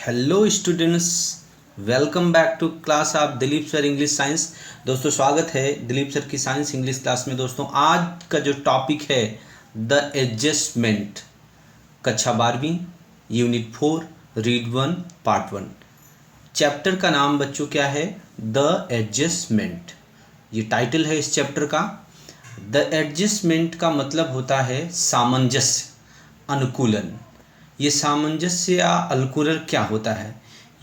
Hello students, welcome back to class of Dilip sir English science. दोस्तों स्वागत है Dilip sir की साइंस इंग्लिश क्लास में। दोस्तों आज का जो टॉपिक है द एडजस्टमेंट, कक्षा 12वीं यूनिट 4 रीड 1 पार्ट 1। चैप्टर का नाम बच्चों क्या है? The adjustment. ये टाइटल है इस चैप्टर का। द एडजस्टमेंट का मतलब होता है सामंजस्य, अनुकूलन। ये सामंजस्य या अनुकूलन क्या होता है?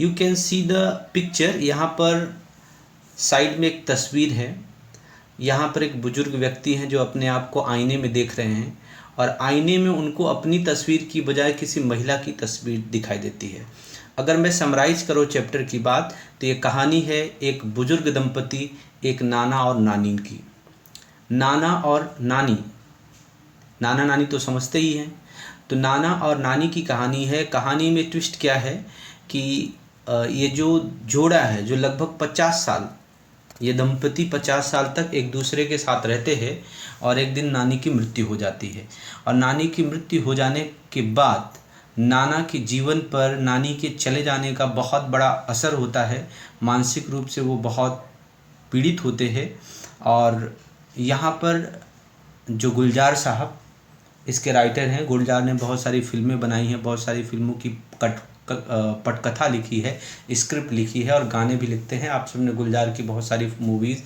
You can see the picture. यहाँ पर साइड में एक तस्वीर है। यहाँ पर एक बुजुर्ग व्यक्ति हैं जो अपने आप को आईने में देख रहे हैं और आईने में उनको अपनी तस्वीर की बजाय किसी महिला की तस्वीर दिखाई देती है। अगर मैं समराइज करूँ चैप्टर की बात, तो ये कहानी है एक बुजुर्ग दंपति, एक नाना और नानी की। नाना और नानी, नाना नानी तो समझते ही हैं। तो नाना और नानी की कहानी है। कहानी में ट्विस्ट क्या है कि ये जो जोड़ा है जो लगभग 50 साल, ये दंपति 50 साल तक एक दूसरे के साथ रहते हैं और एक दिन नानी की मृत्यु हो जाती है। और नानी की मृत्यु हो जाने के बाद नाना के जीवन पर नानी के चले जाने का बहुत बड़ा असर होता है। मानसिक रूप से वो बहुत पीड़ित होते हैं। और यहाँ पर जो गुलजार साहब इसके राइटर हैं, गुलजार ने बहुत सारी फिल्में बनाई हैं, बहुत सारी फिल्मों की पटकथा लिखी है, स्क्रिप्ट लिखी है और गाने भी लिखते हैं। आप सबने गुलजार की बहुत सारी मूवीज़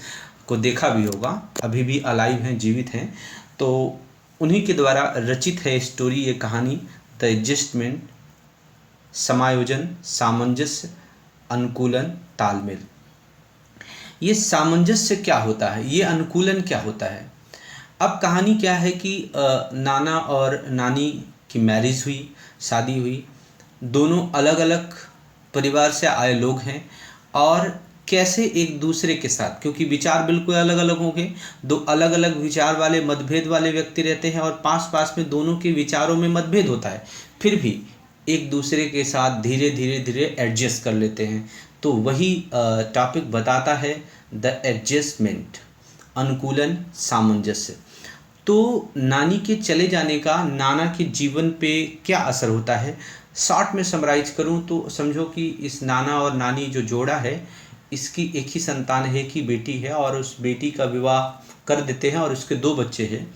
को देखा भी होगा, अभी भी अलाइव हैं, जीवित हैं। तो उन्हीं के द्वारा रचित है स्टोरी, ये कहानी द एडजस्टमेंट। समायोजन, सामंजस्य, अनुकूलन, तालमेल। ये सामंजस्य क्या होता है? ये अनुकूलन क्या होता है? अब कहानी क्या है कि नाना और नानी की मैरिज हुई, शादी हुई। दोनों अलग अलग परिवार से आए लोग हैं और कैसे एक दूसरे के साथ, क्योंकि विचार बिल्कुल अलग अलग होंगे, दो अलग अलग विचार वाले, मतभेद वाले व्यक्ति रहते हैं और पास पास में दोनों के विचारों में मतभेद होता है, फिर भी एक दूसरे के साथ धीरे धीरे धीरे एडजस्ट कर लेते हैं। तो वही टॉपिक बताता है द एडजस्टमेंट, अनुकूलन, सामंजस्य। तो नानी के चले जाने का नाना के जीवन पे क्या असर होता है? शॉर्ट में समराइज करूं तो समझो कि इस नाना और नानी जो जोड़ा है, इसकी एक ही संतान है, एक ही बेटी है और उस बेटी का विवाह कर देते हैं और उसके 2 बच्चे हैं।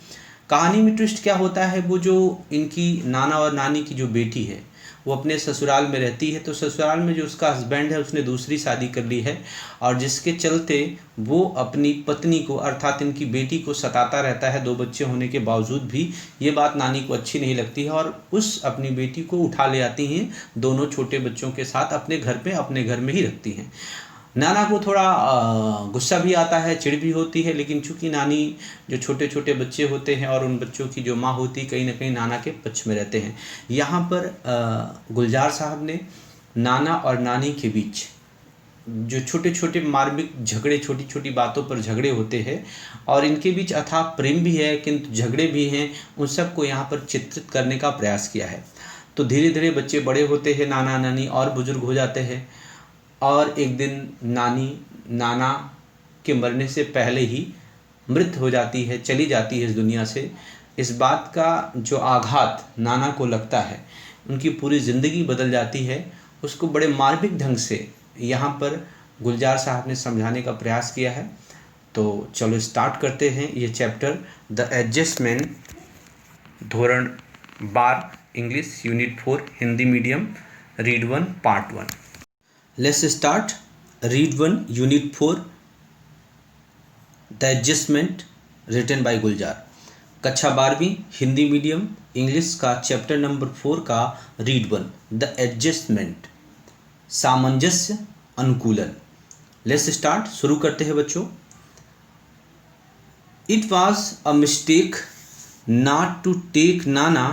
कहानी में ट्विस्ट क्या होता है? वो जो इनकी नाना और नानी की जो बेटी है वो अपने ससुराल में रहती है। तो ससुराल में जो उसका हस्बैंड है उसने दूसरी शादी कर ली है और जिसके चलते वो अपनी पत्नी को अर्थात इनकी बेटी को सताता रहता है। 2 बच्चे होने के बावजूद भी ये बात नानी को अच्छी नहीं लगती है और उस अपनी बेटी को उठा ले आती हैं, दोनों छोटे बच्चों के साथ अपने घर पे, अपने घर में ही रखती हैं। नाना को थोड़ा गुस्सा भी आता है, चिढ़ भी होती है, लेकिन चूंकि नानी जो छोटे छोटे बच्चे होते हैं और उन बच्चों की जो माँ होती कहीं ना कहीं नाना के पक्ष में रहते हैं। यहाँ पर गुलजार साहब ने नाना और नानी के बीच जो छोटे छोटे मार्मिक झगड़े, छोटी छोटी बातों पर झगड़े होते हैं और इनके बीच अथाह प्रेम भी है किंतु झगड़े भी हैं, उन सबको यहाँ पर चित्रित करने का प्रयास किया है। तो धीरे धीरे बच्चे बड़े होते हैं, नाना नानी और बुजुर्ग हो जाते हैं और एक दिन नानी नाना के मरने से पहले ही मृत हो जाती है, चली जाती है इस दुनिया से। इस बात का जो आघात नाना को लगता है, उनकी पूरी ज़िंदगी बदल जाती है, उसको बड़े मार्मिक ढंग से यहाँ पर गुलजार साहब ने समझाने का प्रयास किया है। तो चलो स्टार्ट करते हैं ये चैप्टर द एडजस्टमेंट, धोरण 12 English unit 4 Hindi medium, read 1 part 1। Let's start. Read 1 unit 4 the adjustment, written by Gulzar. कक्षा 12वीं हिंदी मीडियम इंग्लिश का चैप्टर नंबर 4 का रीड 1 द एडजस्टमेंट, सामंजस्य, अनुकूलन। लेट्स स्टार्ट, शुरू करते हैं बच्चों। It was a mistake not to take नाना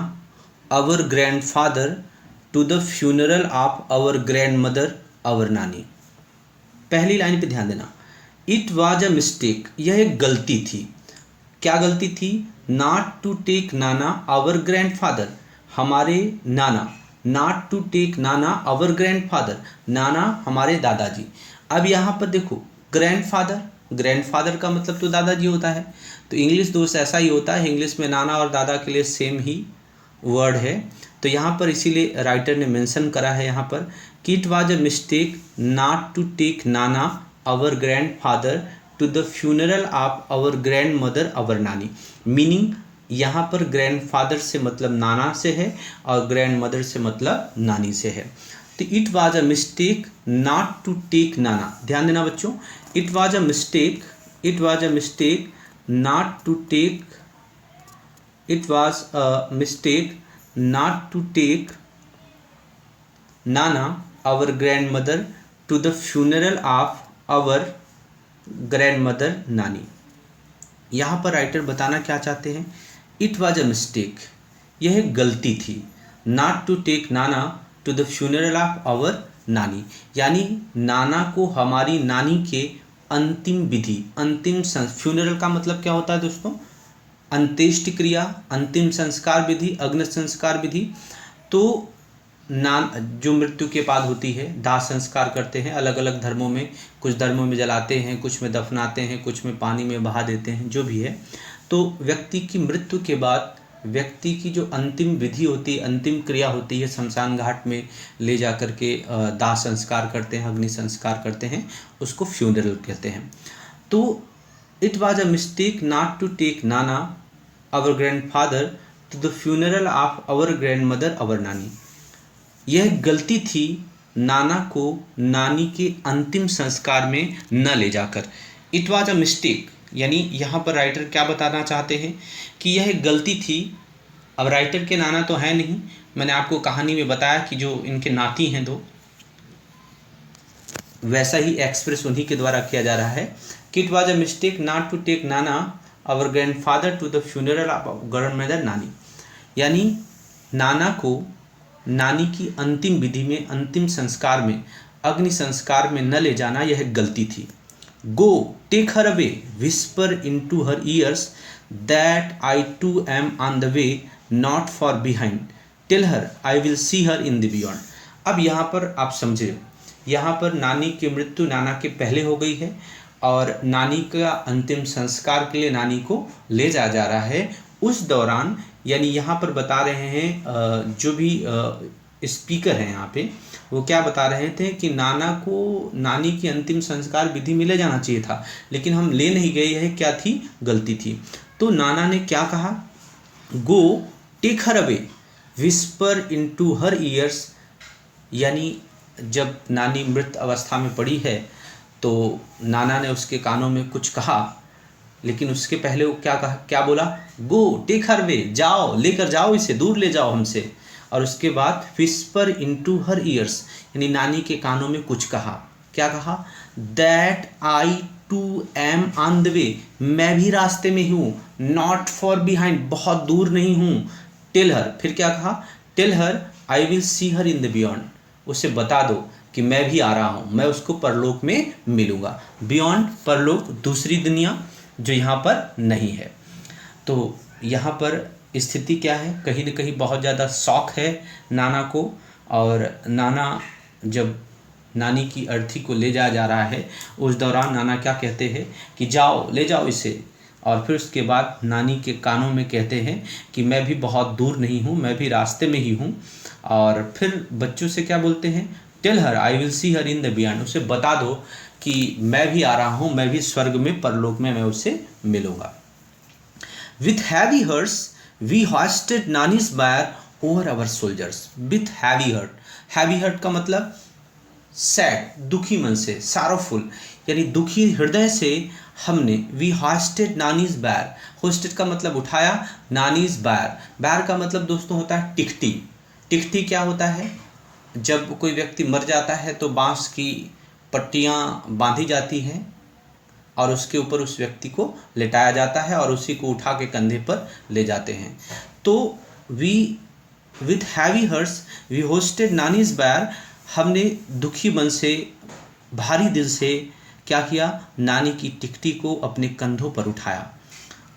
our grandfather to the funeral of our grandmother our नानी। पहली लाइन पे ध्यान देना। इट वॉज अ मिस्टेक, यह एक गलती थी। क्या गलती थी? नॉट टू टेक नाना आवर ग्रैंडफादर, हमारे नाना। नॉट टू टेक नाना आवर ग्रैंडफादर, नाना हमारे दादाजी। अब यहाँ पर देखो, ग्रैंडफादर, ग्रैंडफादर का मतलब तो दादाजी होता है। तो इंग्लिश दोस्त ऐसा ही होता है, इंग्लिश में नाना और दादा के लिए सेम ही वर्ड है। तो यहाँ पर इसीलिए राइटर ने मेंशन करा है यहाँ पर कि it was a mistake not to take नाना our grandfather to the funeral of our grandmother our नानी। मीनिंग यहाँ पर ग्रैंड फादर से मतलब नाना से है और ग्रैंड मदर से मतलब नानी से है। तो it was a mistake not to take नाना, ध्यान देना बच्चों, it was a mistake not to take, it was a mistake not to take नाना our grandmother to the funeral of our grandmother नानी। यहाँ पर writer बताना क्या चाहते हैं, इट वाज अ मिस्टेक, यह गलती थी, not to take nana to the funeral of our nani, यानी नाना को हमारी नानी के अंतिम विधि, अंतिम फ्यूनरल का मतलब क्या होता है दोस्तों, अंत्येष्टि क्रिया, अंतिम संस्कार विधि, अग्नि संस्कार विधि। तो जो मृत्यु के बाद होती है, दाह संस्कार करते हैं अलग अलग धर्मों में, कुछ धर्मों में जलाते हैं, कुछ में दफनाते हैं, कुछ में पानी में बहा देते हैं, जो भी है। तो व्यक्ति की मृत्यु के बाद व्यक्ति की जो अंतिम विधि होती है, अंतिम क्रिया होती है, शमशान घाट में ले जा कर के दाह संस्कार करते हैं, अग्नि संस्कार करते हैं, उसको फ्यूनरल कहते हैं। तो it was a mistake not to take नाना our grandfather to the funeral of our grandmother our नानी, यह गलती थी नाना को नानी के अंतिम संस्कार में न ले जाकर। इट वाज अ मिस्टेक, यानी यहाँ पर राइटर क्या बताना चाहते हैं कि यह गलती थी। अब राइटर के नाना तो है नहीं, मैंने आपको कहानी में बताया कि जो इनके नाती हैं दो, वैसा ही एक्सप्रेस उन्हीं के द्वारा किया जा रहा है कि it was a mistake not to take नाना our grandfather to the funeral of grandmother नानी, यानी नाना को नानी की अंतिम विधि में, अंतिम संस्कार में, अग्नि संस्कार में न ले जाना यह गलती थी। Go take her away, whisper into her ears that I too am on the way, not far behind, tell her I will see her in the beyond. अब यहाँ पर आप समझे, यहाँ पर नानी की मृत्यु नाना के पहले हो गई है और नानी का अंतिम संस्कार के लिए नानी को ले जा रहा है। उस दौरान यानी यहाँ पर बता रहे हैं जो भी स्पीकर हैं यहाँ पे, वो क्या बता रहे थे कि नाना को नानी की अंतिम संस्कार विधि में ले जाना चाहिए था, लेकिन हम ले नहीं गए, यह क्या थी, गलती थी। तो नाना ने क्या कहा, go take her away, whisper into her ears, यानी जब नानी मृत अवस्था में पड़ी है तो नाना ने उसके कानों में कुछ कहा, लेकिन उसके पहले वो क्या कहा, क्या बोला, गो टेक हर वे, जाओ, लेकर जाओ इसे, दूर ले जाओ हमसे। और उसके बाद विस्पर इनटू हर ईयर्स, यानी नानी के कानों में कुछ कहा, क्या कहा, that I too am on the way, मैं भी रास्ते में हूँ, नॉट फॉर बिहाइंड, बहुत दूर नहीं हूँ, टेल हर, फिर क्या कहा, tell her I will see her in the beyond, उसे बता दो कि मैं भी आ रहा हूँ, मैं उसको परलोक में मिलूंगा। बियॉन्ड परलोक, दूसरी दुनिया जो यहाँ पर नहीं है। तो यहाँ पर स्थिति क्या है, कहीं न कहीं बहुत ज़्यादा शौक है नाना को, और नाना जब नानी की अर्थी को ले जा रहा है, उस दौरान नाना क्या कहते हैं कि जाओ, ले जाओ इसे, और फिर उसके बाद नानी के कानों में कहते हैं कि मैं भी बहुत दूर नहीं हूँ, मैं भी रास्ते में ही हूँ। और फिर बच्चों से क्या बोलते हैं, tell her I will see her in the beyond, उसे बता दो कि मैं भी आ रहा हूँ, मैं भी स्वर्ग में, परलोक में मैं उससे मिलूंगा। With heavy hearts we hoisted Nani's bier over our shoulders, with heavy heart, heavy heart का मतलब सैड, दुखी मन से, सारोफुल, यानी दुखी हृदय से हमने, we hoisted Nani's bier, hoisted का मतलब उठाया, नानीज बायर, बायर का मतलब दोस्तों होता है टिकटी। टिकटी क्या होता है, जब कोई व्यक्ति मर जाता है तो बांस की पट्टियाँ बांधी जाती हैं और उसके ऊपर उस व्यक्ति को लेटाया जाता है और उसी को उठा के कंधे पर ले जाते हैं। तो we with heavy hearts we hoisted Nani's bier, हमने दुखी मन से, भारी दिल से क्या किया, नानी की टिकटी को अपने कंधों पर उठाया।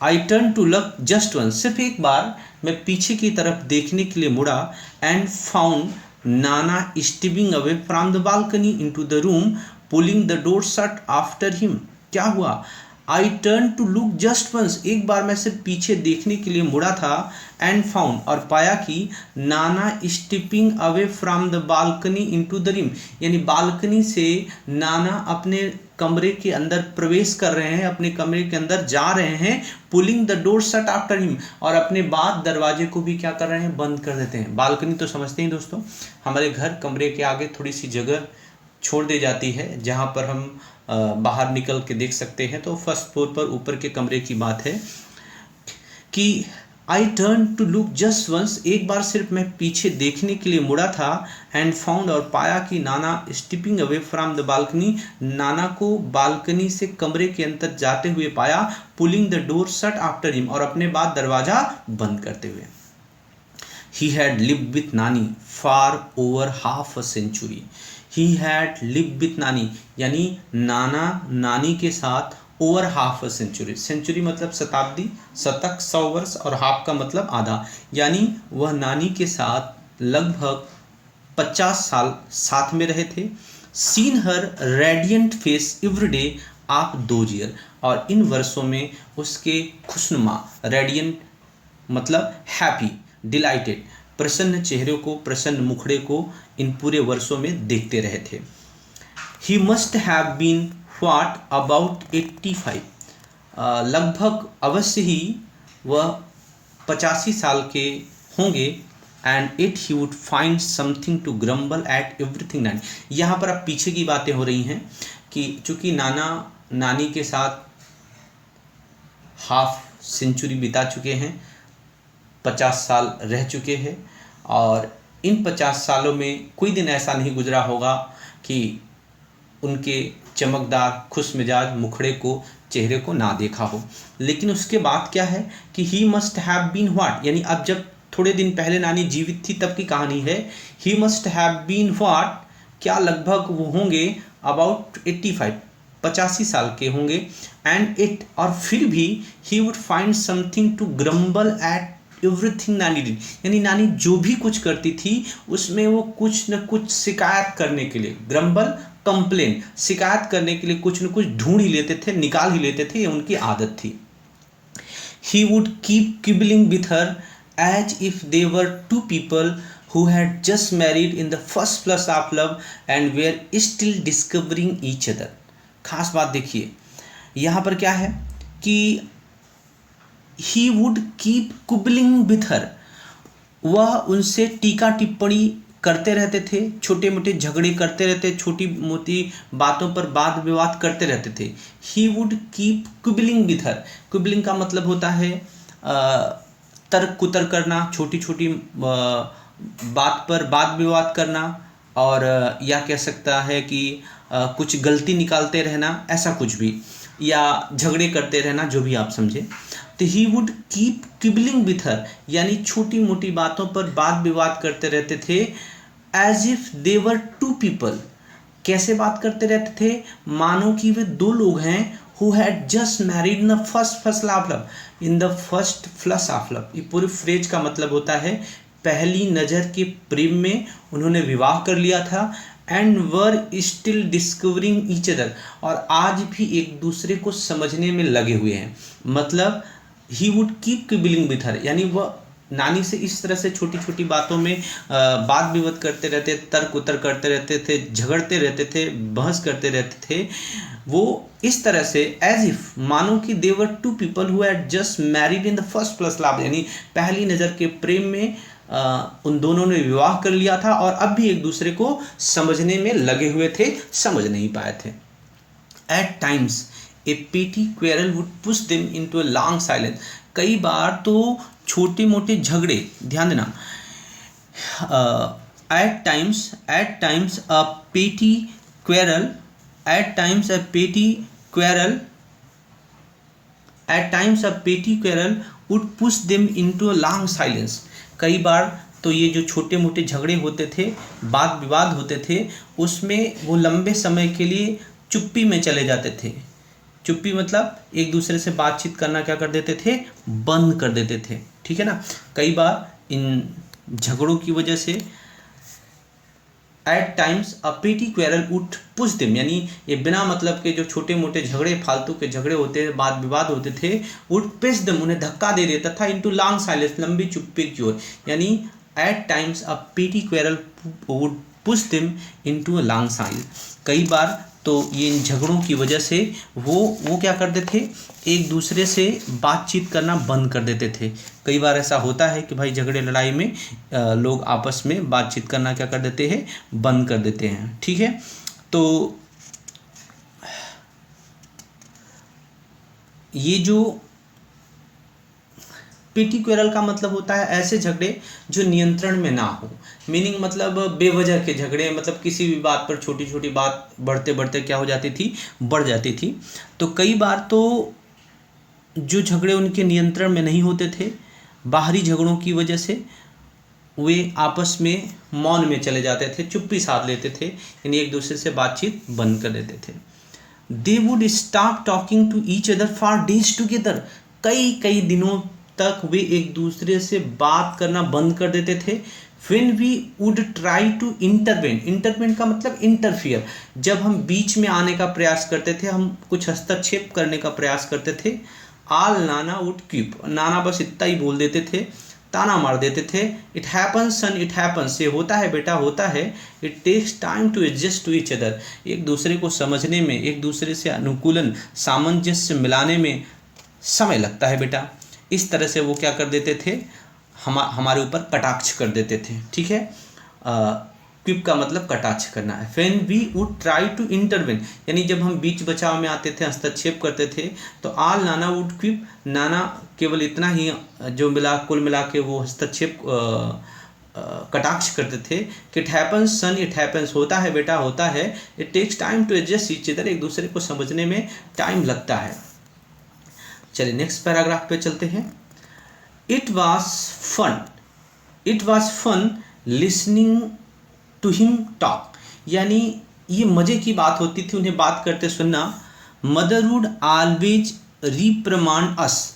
I turn to look just one, सिर्फ एक बार मैं पीछे की तरफ देखने के लिए मुड़ा, and found Nana stepping away from the balcony into the room, pulling the door shut after him. क्या हुआ, I turn to look just once, एक बार मैं सिर्फ पीछे देखने के लिए मुड़ा था, एंड फाउंड, और पाया कि नाना stepping away from the balcony into the room, यानी बालकनी से नाना अपने कमरे के अंदर प्रवेश कर रहे हैं, अपने कमरे के अंदर जा रहे हैं, pulling the door shut after him, और अपने बाद दरवाजे को भी क्या कर रहे हैं, बंद कर देते हैं। बालकनी तो समझते हैं दोस्तों, हमारे घर कमरे के आगे थोड़ी सी जगह छोड़ दी जाती है जहाँ पर हम बाहर निकल के देख सकते हैं। तो फर्स्ट फ्लोर पर ऊपर के कमरे की बात है कि I turn to look just once, एक बार सिर्फ मैं पीछे देखने के लिए मुड़ा था, एंड फाउंड, और पाया कि नाना स्टिपिंग अवे फ्रॉम द बालकनी, नाना को बालकनी से कमरे के अंदर जाते हुए पाया, pulling the door shut after him, और अपने बाद दरवाजा बंद करते हुए। He had lived with Nani for over half a century, he had lived with Nani, यानी नाना नानी के साथ over half a century, century मतलब शताब्दी, शतक 100 वर्ष, और हाफ का मतलब आधा, यानी वह नानी के साथ लगभग 50 साल साथ में रहे थे। Scene her radiant face every day of those year, और इन वर्षों में उसके खुशनुमा, रेडियंट मतलब हैप्पी, डिलाइटेड, प्रसन्न चेहरे को, प्रसन्न मुखड़े को इन पूरे वर्षों में देखते रहे थे। He must have been what about 85, लगभग अवश्य ही वह 85 साल के होंगे। And it he would find something to grumble at everything Nani, यहाँ पर अब पीछे की बातें हो रही हैं कि चूँकि नाना नानी के साथ हाफ सेंचुरी बिता चुके हैं, 50 साल रह चुके हैं, और इन 50 सालों में कोई दिन ऐसा नहीं गुजरा होगा कि उनके चमकदार खुश मिजाज मुखड़े को, चेहरे को ना देखा हो। लेकिन उसके बाद क्या है कि he must have been what, यानी अब जब थोड़े दिन पहले नानी जीवित थी तब की कहानी है। He must have been what, क्या लगभग वो होंगे अबाउट 85, 85 साल के होंगे। एंड इट, और फिर भी he would find something to grumble at everything Nani did, यानी नानी जो भी कुछ करती थी उसमें वो कुछ न कुछ शिकायत करने के लिए, ग्रम्बल कंप्लेन, शिकायत करने के लिए कुछ न कुछ ढूंढ ही लेते थे, निकाल ही लेते थे, ये उनकी आदत थी। ही would keep quibbling with her as if they were two people who had just married in the first flush of love and were still discovering each other। खास बात देखिए यहाँ पर क्या है कि he would keep quibbling with her, वह उनसे टीका टिप्पणी करते रहते थे, छोटे मोटे झगड़े करते रहते, छोटी मोटी बातों पर वाद विवाद करते रहते थे। He would keep quibbling with her, quibbling का मतलब होता है तर्क कुतर्क करना, छोटी छोटी बात पर वाद विवाद करना, और या कह सकता है कि कुछ गलती निकालते रहना, ऐसा कुछ भी, या झगड़े करते रहना, जो भी आप समझे। तो he would keep quibbling with her, यानी छोटी मोटी बातों पर वाद विवाद करते रहते थे। As if they were two people, कैसे बात करते रहते थे, मानो कि वे दो लोग हैं। Who had just married in the first flush of love, in the first flush of love, ये पूरे फ्रेज का मतलब होता है पहली नज़र के प्रेम में उन्होंने विवाह कर लिया था। And were still discovering each other, और आज भी एक दूसरे को समझने में लगे हुए हैं। मतलब he would keep quibbling with her, यानी वह नानी से इस तरह से छोटी छोटी बातों में वाद विवाद करते रहते, तर्क उत्तर करते रहते थे, झगड़ते रहते थे, बहस करते रहते थे। वो इस तरह से एज इफ, मानो कि they were two people who had just married in the first flush love, यानी पहली नज़र के प्रेम में उन दोनों ने विवाह कर लिया था और अब भी एक दूसरे को समझने में लगे हुए थे, समझ नहीं पाए थे। एट टाइम्स ए पेटी quarrel would push them into a long silence, कई बार तो छोटे मोटे झगड़े, ध्यान देना, एट टाइम्स अ पेटी क्वेरल, एट टाइम्स अ पेटी क्वेरल, एट टाइम्स अ पेटी quarrel would push them into a long silence, कई बार तो ये जो छोटे मोटे झगड़े होते थे, वाद विवाद होते थे, उसमें वो लंबे समय के लिए चुप्पी में चले जाते थे। चुप्पी मतलब एक दूसरे से बातचीत करना क्या कर देते थे, बंद कर देते थे, ठीक है ना। कई बार इन झगड़ों की वजह से एट टाइम्स अ पेटी क्वेरल वुड पुश देम, यानी ये बिना मतलब के जो छोटे मोटे झगड़े, फालतू के झगड़े होते, वाद विवाद होते थे, वुड पुश देम, उन्हें धक्का दे देता था, इनटू लॉन्ग साइलेंस, लंबी चुप्पी की ओर, यानी एट टाइम्स अ पेटी quarrel would push them into a long silence. कई बार तो ये इन झगड़ों की वजह से वो क्या करते थे, एक दूसरे से बातचीत करना बंद कर देते थे। कई बार ऐसा होता है कि भाई झगड़े लड़ाई में लोग आपस में बातचीत करना क्या कर देते हैं, बंद कर देते हैं। ठीक है, तो ये जो पेटी क्वेरल का मतलब होता है ऐसे झगड़े जो नियंत्रण में ना हो, मीनिंग मतलब बेवजह के झगड़े, मतलब किसी भी बात पर छोटी छोटी बात बढ़ते बढ़ते क्या हो जाती थी, बढ़ जाती थी। तो कई बार तो जो झगड़े उनके नियंत्रण में नहीं होते थे, बाहरी झगड़ों की वजह से वे आपस में मौन में चले जाते थे, चुप्पी साध लेते थे, यानी एक दूसरे से बातचीत बंद कर देते थे। They would stop talking to each other for days together, कई कई दिनों तक वे एक दूसरे से बात करना बंद कर देते थे। When we would try to intervene, intervene का मतलब इंटरफियर, जब हम बीच में आने का प्रयास करते थे, हम कुछ हस्तक्षेप करने का प्रयास करते थे, all नाना would keep, नाना बस इतना ही बोल देते थे, ताना मार देते थे। It happens son, it happens, ये होता है बेटा, होता है। It takes time to adjust to each other, एक दूसरे को समझने में, एक दूसरे से अनुकूलन, सामंजस्य मिलाने में समय लगता है बेटा। इस तरह से वो क्या कर देते थे, हमारे ऊपर कटाक्ष कर देते थे। ठीक है, क्विप का मतलब कटाक्ष करना है। When we would try to intervene, यानी जब हम बीच बचाव में आते थे, हस्तक्षेप करते थे, तो आल नाना वुड क्विप, नाना केवल इतना ही जो कुल मिला के वो हस्तक्षेप कटाक्ष करते थे कि it happens son, it happens, होता है बेटा, होता है। It takes time to adjust each other, एक दूसरे को समझने में टाइम लगता है। चलिए नेक्स्ट पैराग्राफ पे चलते हैं। It was fun listening to him talk, यानी ये मज़े की बात होती थी उन्हें बात करते सुनना। Mother would always reprimand us,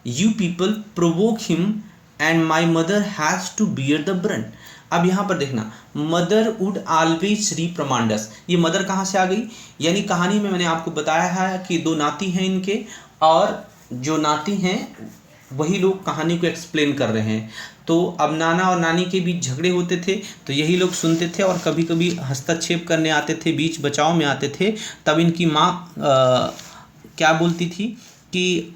you people provoke him and my mother has to bear the brunt. अब यहाँ पर देखना, mother would always reprimand us, ये मदर कहाँ से आ गई, यानी कहानी में मैंने आपको बताया है कि दो नाती हैं इनके, और जो नाती हैं वही लोग कहानी को एक्सप्लेन कर रहे हैं। तो अब नाना और नानी के बीच झगड़े होते थे, तो यही लोग सुनते थे और कभी कभी हस्तक्षेप करने आते थे, बीच बचाव में आते थे। तब इनकी माँ क्या बोलती थी कि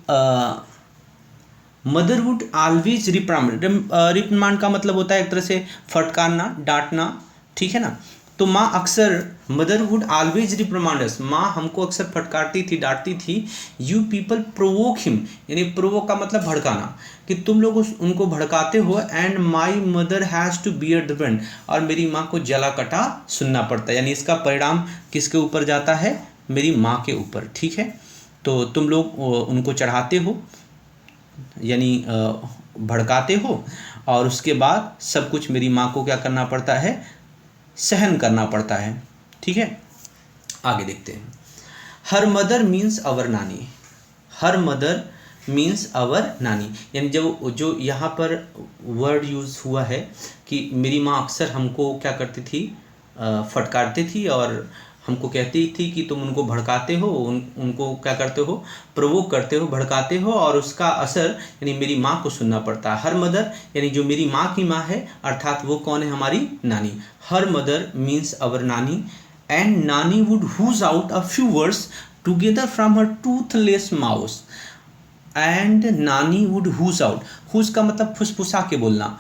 मदर वुड ऑलवेज रिप्राइमंड का मतलब होता है एक तरह से फटकारना, डांटना। ठीक है ना, तो माँ अक्सर, mother would always reprimand us, माँ हमको अक्सर फटकारती थी, डांटती थी। यू पीपल प्रोवोक हिम, यानी प्रोवोक का मतलब भड़काना, कि तुम लोग उनको भड़काते हो। And my mother has to bear the brunt, और मेरी माँ को जला कटा सुनना पड़ता है, यानी इसका परिणाम किसके ऊपर जाता है, मेरी माँ के ऊपर। ठीक है, तो तुम लोग उनको चढ़ाते हो, यानी भड़काते हो, और उसके बाद सब कुछ मेरी माँ को क्या करना पड़ता है, सहन करना पड़ता है। ठीक है, आगे देखते हैं। हर मदर मीन्स अवर नानी, हर मदर मीन्स अवर नानी, यानी जब जो यहाँ पर वर्ड यूज़ हुआ है कि मेरी माँ अक्सर हमको क्या करती थी, फटकारती थी और हमको कहती थी कि तुम उनको भड़काते हो, उनको क्या करते हो, प्रोवोक करते हो, भड़काते हो, और उसका असर यानी मेरी माँ को सुनना पड़ता है। हर मदर यानी जो मेरी माँ की माँ है, अर्थात वो कौन है, हमारी नानी। Her mother means our Nani, and Nani would hush out a few words together from her toothless mouse, and Nani would hush out, hush का मतलब फुसफुसा के बोलना,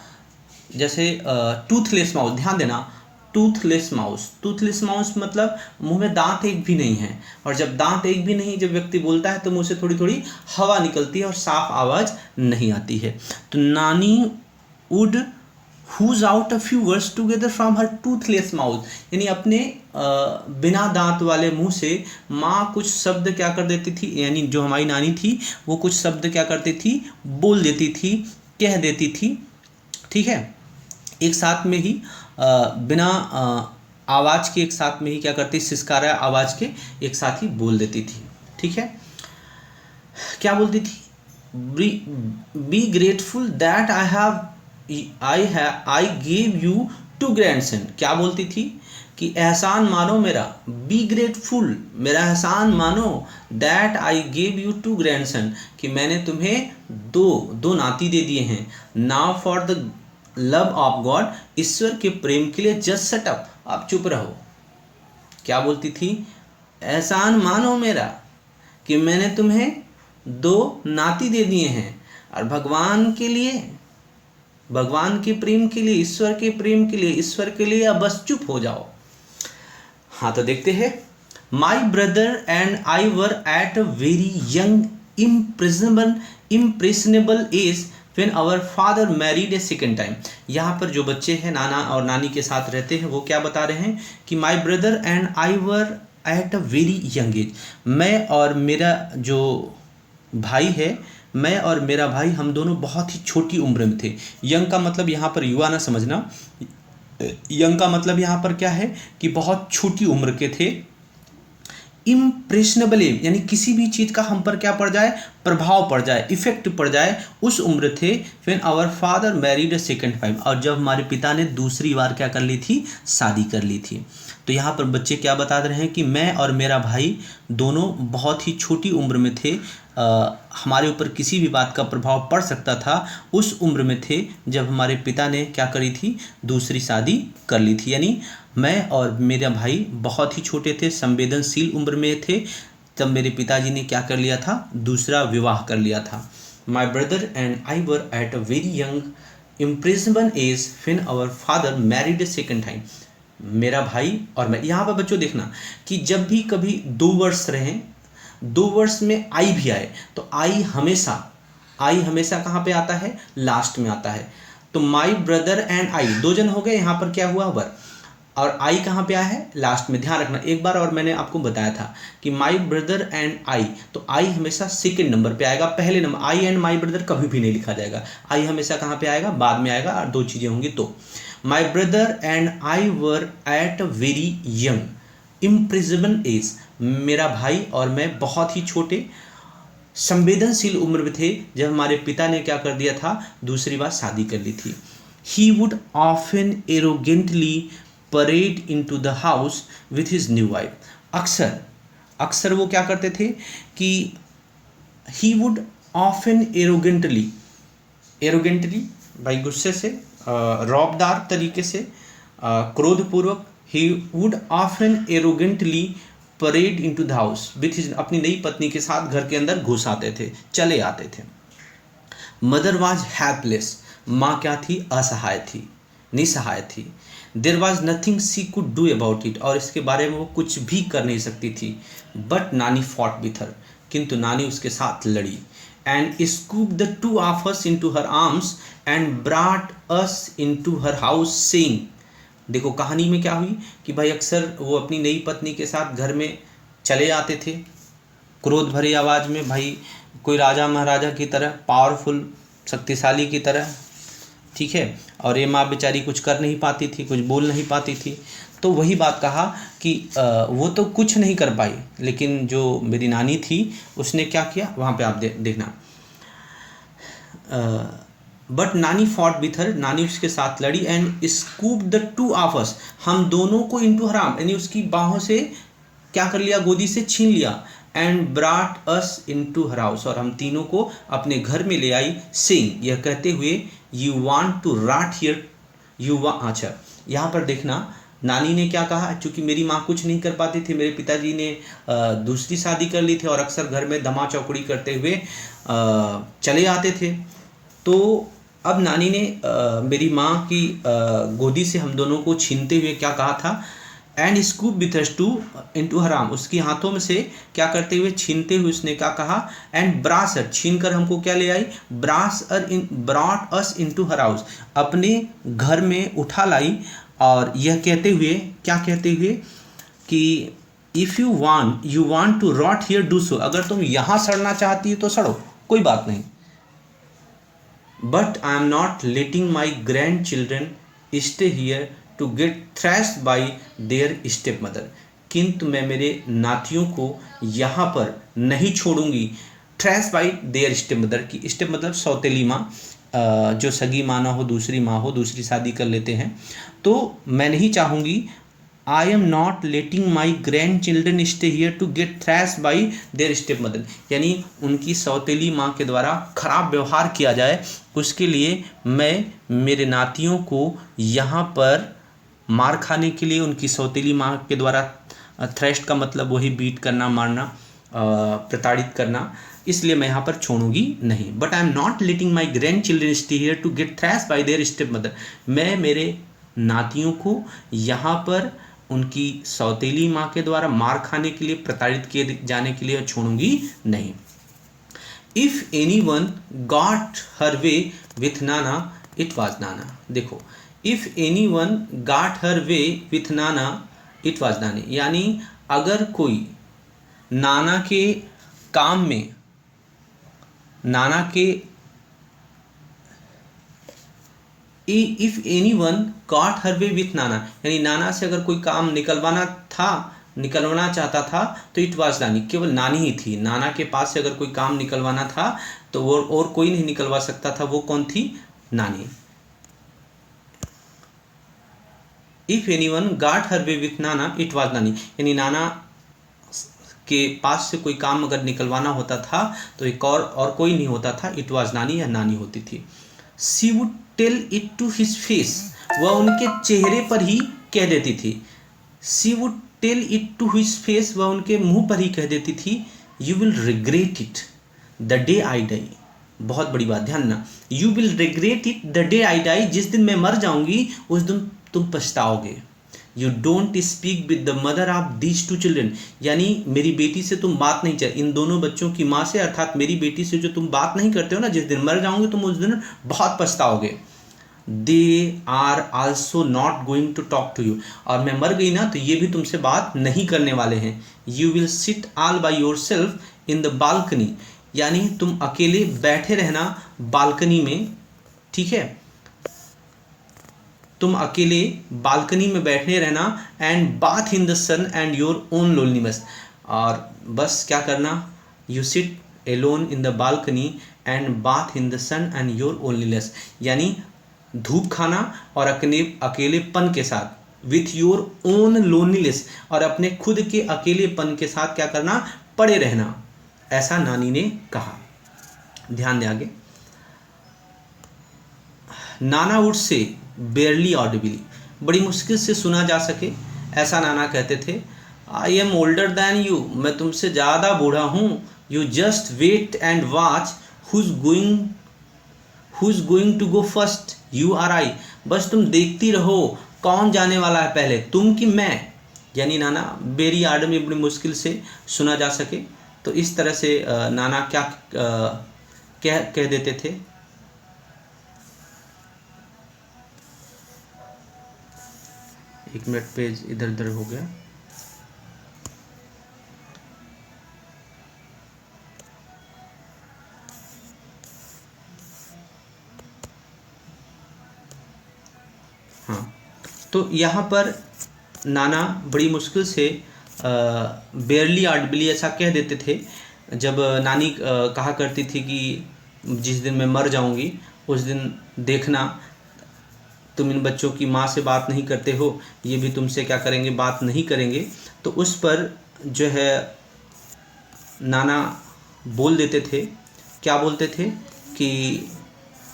जैसे टूथलेस माउस, ध्यान देना, टूथलेस माउस, टूथलेस माउस मतलब मुंह में दांत एक भी नहीं है, और जब दांत एक भी नहीं, जब व्यक्ति बोलता है तो मुंह से थोड़ी थोड़ी हवा निकलती है और साफ आवाज़ नहीं आती है। तो Nani would hush out a few words together from her toothless mouth, यानी अपने बिना दांत वाले मुंह से माँ कुछ शब्द क्या कर देती थी, यानी जो हमारी नानी थी वो कुछ शब्द क्या करती थी, बोल देती थी, कह देती थी। ठीक है, एक साथ में ही बिना आवाज़ के एक साथ में ही क्या करती, सिसकारा आवाज़ के एक साथ ही बोल देती थी। ठीक है, क्या बोलती थी, be grateful that I gave you two grandson, क्या बोलती थी कि एहसान मानो मेरा, बी ग्रेटफुल, मेरा एहसान मानो, that I gave you two grandson, कि मैंने तुम्हें दो नाती दे दिए हैं। Now for the love of God, ईश्वर के प्रेम के लिए जस्ट शट अप, आप चुप रहो। क्या बोलती थी? एहसान मानो मेरा कि मैंने तुम्हें 2 नाती दे दिए हैं, और भगवान के लिए, भगवान के प्रेम के लिए, ईश्वर के प्रेम के लिए, ईश्वर के लिए अब बस चुप हो जाओ। हाँ तो देखते हैं। My brother and I were at a very young impressionable age when our father married a second time. यहाँ पर जो बच्चे हैं नाना और नानी के साथ रहते हैं वो क्या बता रहे हैं कि माई brother and I were at a very young age, मैं और मेरा जो भाई है, मैं और मेरा भाई हम दोनों बहुत ही छोटी उम्र में थे। यंग का मतलब यहाँ पर युवा ना समझना, यंग का मतलब यहाँ पर क्या है कि बहुत छोटी उम्र के थे। इम्प्रेशनेबल एज यानी किसी भी चीज़ का हम पर क्या पड़ जाए, प्रभाव पड़ जाए, इफेक्ट पड़ जाए, उस उम्र थे। When our father married a second time, और जब हमारे पिता ने दूसरी बार क्या कर ली थी, शादी कर ली थी। तो यहाँ पर बच्चे क्या बता रहे हैं कि मैं और मेरा भाई दोनों बहुत ही छोटी उम्र में थे, हमारे ऊपर किसी भी बात का प्रभाव पड़ सकता था, उस उम्र में थे जब हमारे पिता ने क्या करी थी, दूसरी शादी कर ली थी। यानी मैं और मेरा भाई बहुत ही छोटे थे, संवेदनशील उम्र में थे, तब मेरे पिताजी ने क्या कर लिया था, दूसरा विवाह कर लिया था। My brother and I were at a very young impressionable age when our father married a second time. मेरा भाई और मैं, यहाँ पर बच्चों देखना कि जब भी कभी 2 वर्ष रहें, 2 वर्ष में आई भी आए तो आई हमेशा कहाँ पे आता है, लास्ट में आता है। तो माई ब्रदर एंड आई, 2 जन हो गए, यहाँ पर क्या हुआ, वर, और आई कहाँ पे आया है, लास्ट में। ध्यान रखना, एक बार और मैंने आपको बताया था कि माई ब्रदर एंड आई, तो आई हमेशा सेकंड नंबर पे आएगा, पहले number. I and my brother कभी भी नहीं लिखा जाएगा, आई हमेशा कहाँ पे आएगा, बाद में आएगा, और 2 चीज़ें होंगी। तो my brother and I were at a very young impressionable age, मेरा भाई और मैं बहुत ही छोटे संवेदनशील उम्र में थे जब हमारे पिता ने क्या कर दिया था, दूसरी बार शादी कर ली थी। ही would often arrogantly parade into the house with his new wife, अक्सर वो क्या करते थे कि ही वुड ऑफन एरोगेंटली भाई गुस्से से, रौबदार तरीके से, क्रोधपूर्वक, he would often arrogantly parade into the house with his, अपनी नई पत्नी के साथ घर के अंदर घुस आते थे, चले आते थे। मदर वाज हेल्पलेस, माँ क्या थी, असहाय थी, निसहाय थी। There was nothing she could do about it, और इसके बारे में वो कुछ भी कर नहीं सकती थी। बट नानी फॉट विथ हर, किंतु नानी उसके साथ लड़ी। And scoop the 2 of us into her arms and brought us into her house saying, देखो कहानी में क्या हुई कि भाई अक्सर वो अपनी नई पत्नी के साथ घर में चले आते थे, क्रोध भरी आवाज़ में, भाई कोई राजा महाराजा की तरह, पावरफुल शक्तिशाली की तरह, ठीक है। और ये माँ बेचारी कुछ कर नहीं पाती थी, कुछ बोल नहीं पाती थी। तो वही बात कहा कि वो तो कुछ नहीं कर पाई, लेकिन जो मेरी नानी थी उसने क्या किया, वहाँ पे आप देखना। बट नानी फॉट विथ हर, नानी उसके साथ लड़ी। And scoop the 2 of us, हम दोनों को इनटू हर आर्म, यानी उसकी बाहों से क्या कर लिया, गोदी से छीन लिया। And brought us into her house, और हम तीनों को अपने घर में ले आई। सेइंग, यह कहते हुए, you want to rot here, अच्छा यहाँ पर देखना, नानी ने क्या कहा, चूँकि मेरी माँ कुछ नहीं कर पाती थी, मेरे पिताजी ने दूसरी शादी कर ली थी और अक्सर घर में धमा चौकड़ी करते हुए चले आते थे। तो अब नानी ने मेरी माँ की गोदी से हम दोनों को छीनते हुए क्या कहा था, and scoop with us two into her arm, उसकी हाथों में से क्या करते हुए, छीनते हुए उसने क्या कहा, एंड ब्रास अर, छीन कर हमको क्या ले आई, brought us into her house, अपने घर में उठा लाई। और यह कहते हुए, क्या कहते हुए कि if you want to rot here do so, अगर तुम यहाँ सड़ना चाहती हो तो सड़ो, कोई बात नहीं। But I am not letting my grandchildren stay here to get thrashed by their stepmother, किंतु मैं मेरे नातियों को यहाँ पर नहीं छोड़ूंगी। Thrash by their stepmother की, स्टेप मतलब सौतेली माँ, जो सगी माँ ना हो, दूसरी माँ हो, दूसरी शादी कर लेते हैं। तो मैं नहीं चाहूँगी, I am not letting my grandchildren stay here to get thrash by their stepmother, यानी उनकी सौतेली माँ के द्वारा खराब व्यवहार किया जाए, उसके लिए मैं मेरे नातियों को यहाँ पर मार खाने के लिए उनकी सौतेली माँ के द्वारा, थ्रेस्ट का मतलब वही बीट करना, मारना, प्रताड़ित करना, इसलिए मैं यहाँ पर छोड़ूंगी नहीं। But I am not letting my grandchildren stay here to get thrash by their stepmother, मैं मेरे नातियों को यहाँ पर उनकी सौतेली माँ के द्वारा मार खाने के लिए, प्रताड़ित किए जाने के लिए छोड़ूंगी नहीं। If any one got her way with Nana it was नाना, देखो if any one got her way with Nana it was नानी, यानी अगर कोई नाना के काम में, नाना के, if any one got her way with नाना, यानी नाना से अगर कोई काम निकलवाना चाहता था तो इट वाज नानी, केवल नानी ही थी। नाना के पास से अगर कोई काम निकलवाना था तो वो और कोई नहीं निकलवा सकता था, वो कौन थी? नानी। If any one got her way with Nana it was नानी, यानी नाना के पास से कोई काम अगर निकलवाना होता था तो एक और कोई नहीं होता था, इट वाज नानी या नानी होती थी। She would tell it to his face, वह उनके चेहरे पर ही कह देती थी। She would tell it to his face, वह उनके मुंह पर ही कह देती थी। You will regret it the day I die, बहुत बड़ी बात, ध्यान ना, you will regret it the day I die, जिस दिन मैं मर जाऊंगी उस दिन तुम पछताओगे। You don't speak with the mother of these two children, यानी मेरी बेटी से तुम बात नहीं कर, इन दोनों बच्चों की माँ से, अर्थात मेरी बेटी से जो तुम बात नहीं करते हो ना, जिस दिन मर जाओगे तुम उस दिन बहुत पछताओगे। They are also not going to talk to you, और मैं मर गई ना तो ये भी तुमसे बात नहीं करने वाले हैं। You will sit all by your self in the balcony, यानी तुम अकेले बैठे रहना बालकनी में, ठीक है, तुम अकेले बालकनी में बैठे रहना। And bath in the sun and your own loneliness, और बस क्या करना, you sit alone in the balcony and bath in the sun and your loneliness, यानी धूप खाना और अकेलेपन के साथ, विथ योर ओन लोनलीनेस, और अपने खुद के अकेलेपन के साथ क्या करना, पड़े रहना, ऐसा नानी ने कहा। ध्यान दें आगे, नाना वुड से बेयरली ऑडिबली, बड़ी मुश्किल से सुना जा सके, ऐसा नाना कहते थे। I am older than you, मैं तुमसे ज़्यादा बूढ़ा हूँ। You just wait and watch who is going to go first, you or I, बस तुम देखती रहो कौन जाने वाला है पहले, तुम कि मैं, यानी नाना बेरी आर्डर में बड़ी मुश्किल से सुना जा सके। तो इस तरह से नाना क्या कह देते थे। एक मिनट, पेज इधर उधर हो गया। हाँ, तो यहाँ पर नाना बड़ी मुश्किल से बेयरली ऑडिबली ऐसा कह देते थे, जब नानी कहा करती थी कि जिस दिन मैं मर जाऊंगी उस दिन देखना, तुम इन बच्चों की माँ से बात नहीं करते हो, ये भी तुमसे क्या करेंगे, बात नहीं करेंगे। तो उस पर जो है नाना बोल देते थे, क्या बोलते थे कि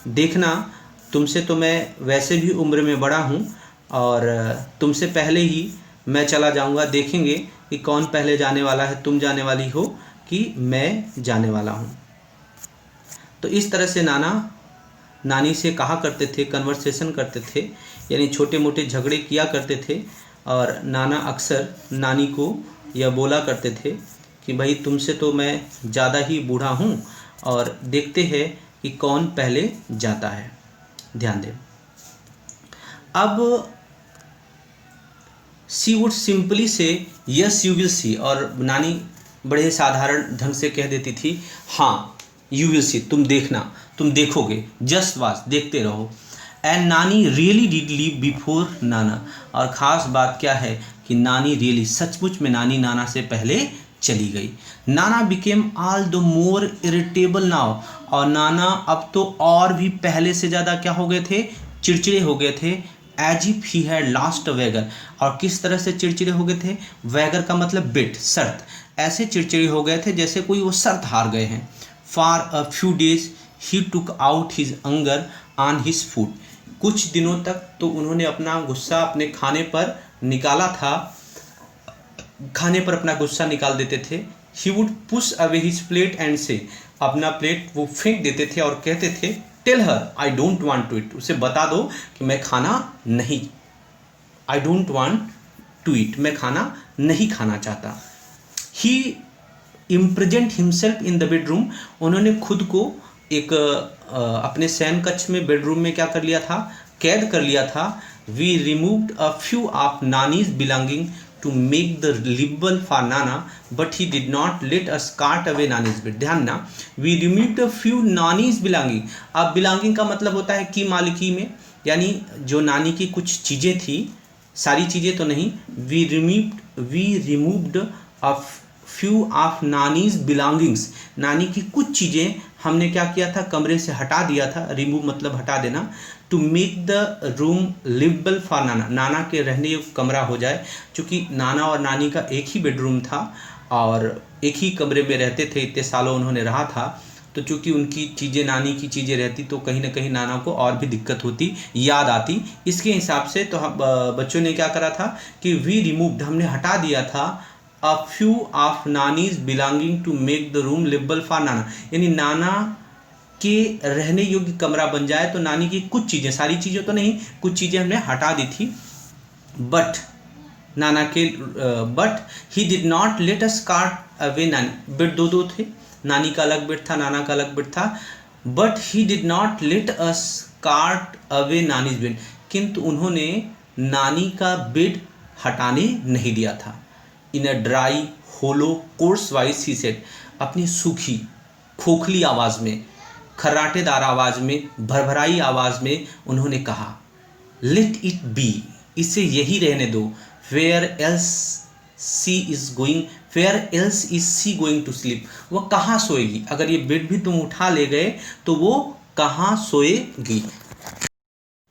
देखना, तुमसे तो मैं वैसे भी उम्र में बड़ा हूँ और तुमसे पहले ही मैं चला जाऊँगा, देखेंगे कि कौन पहले जाने वाला है, तुम जाने वाली हो कि मैं जाने वाला हूँ। तो इस तरह से नाना नानी से कहा करते थे, कन्वर्सेशन करते थे, यानी छोटे मोटे झगड़े किया करते थे। और नाना अक्सर नानी को यह बोला करते थे कि भाई तुमसे तो मैं ज़्यादा ही बूढ़ा हूँ और देखते हैं कि कौन पहले जाता है। ध्यान दें, अब शी वुड सिंपली से यस यू विल सी, और नानी बड़े साधारण ढंग से कह देती थी, हाँ यू विल सी, तुम देखना, तुम देखोगे, जस्ट वाच, देखते रहो। एंड नानी रियली डिड लीव बिफोर नाना, और ख़ास बात क्या है कि नानी रियली, सचमुच में नानी नाना से पहले चली गई। नाना became all the more irritable now, और नाना अब तो और भी पहले से ज़्यादा क्या हो गए थे, चिड़चिड़े हो गए थे। As if he had lost a wager, और किस तरह से चिड़चिड़े हो गए थे, वैगर का मतलब बिट, शर्त, ऐसे चिड़चिड़े हो गए थे जैसे कोई वो शर्त हार गए हैं। For a few days he took out his अंगर on his food, कुछ दिनों तक तो उन्होंने अपना गुस्सा अपने खाने पर निकाला था, खाने पर अपना गुस्सा निकाल देते थे। He would push away his plate and से, अपना प्लेट वो फेंक देते थे और कहते थे tell her I don't want to eat, उसे बता दो कि मैं खाना नहीं, I don't want to eat, मैं खाना नहीं खाना चाहता। He imprisoned himself in the bedroom, उन्होंने खुद को एक अपने शयन कक्ष में, बेडरूम में क्या कर लिया था, कैद कर लिया था। We removed a few of nannies belonging to make the livable for नाना but he did not let us cart away नानीज बेड। ध्यान ना, वी रिमूव्ड अ फ्यू नानीज बिलोंगिंग, अब बिलोंगिंग का मतलब होता है की, मालिकी में, यानी जो नानी की कुछ चीज़ें थी, सारी चीज़ें तो नहीं। We removed a few of Nani's belongings, नानी की कुछ चीज़ें हमने क्या किया था, कमरे से हटा दिया था। रिमूव मतलब हटा देना। To make the room livable for Nana, नाना के रहने योग्य कमरा हो जाए, क्योंकि नाना और नानी का एक ही बेडरूम था और एक ही कमरे में रहते थे, इतने सालों उन्होंने रहा था, तो चूँकि उनकी चीज़ें, नानी की चीज़ें रहती तो कहीं ना कहीं नाना को और भी दिक्कत होती, याद आती। इसके हिसाब से तो हम बच्चों ने क्या करा था कि वी रिमूव्ड, हमने हटा दिया था a few of nannies belonging to make the room livable for Nana, यानी नाना के रहने योग्य कमरा बन जाए, तो नानी की कुछ चीज़ें, सारी चीज़ें तो नहीं, कुछ चीज़ें हमने हटा दी थी। बट नाना के but he did not let us cart away नानी, बेड दो दो थे, नानी का अलग बेड था, नाना का अलग बेड था। But he did not let us cart away नानीज बेड, किंतु उन्होंने नानी का बेड हटाने नहीं दिया था। In a dry hollow coarse voice he said, अपनी सूखी खोखली आवाज़ में, खर्राटेदार आवाज़ में, भरभराई आवाज़ में उन्होंने कहा लेट इट बी, इसे यही रहने दो। Where else she is going, where else is she going to sleep, वह कहाँ सोएगी, अगर ये बेड भी तुम उठा ले गए तो वो कहाँ सोएगी।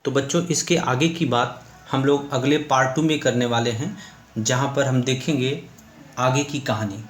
तो बच्चों, इसके आगे की बात हम लोग अगले पार्ट 2 में करने वाले हैं, जहाँ पर हम देखेंगे आगे की कहानी।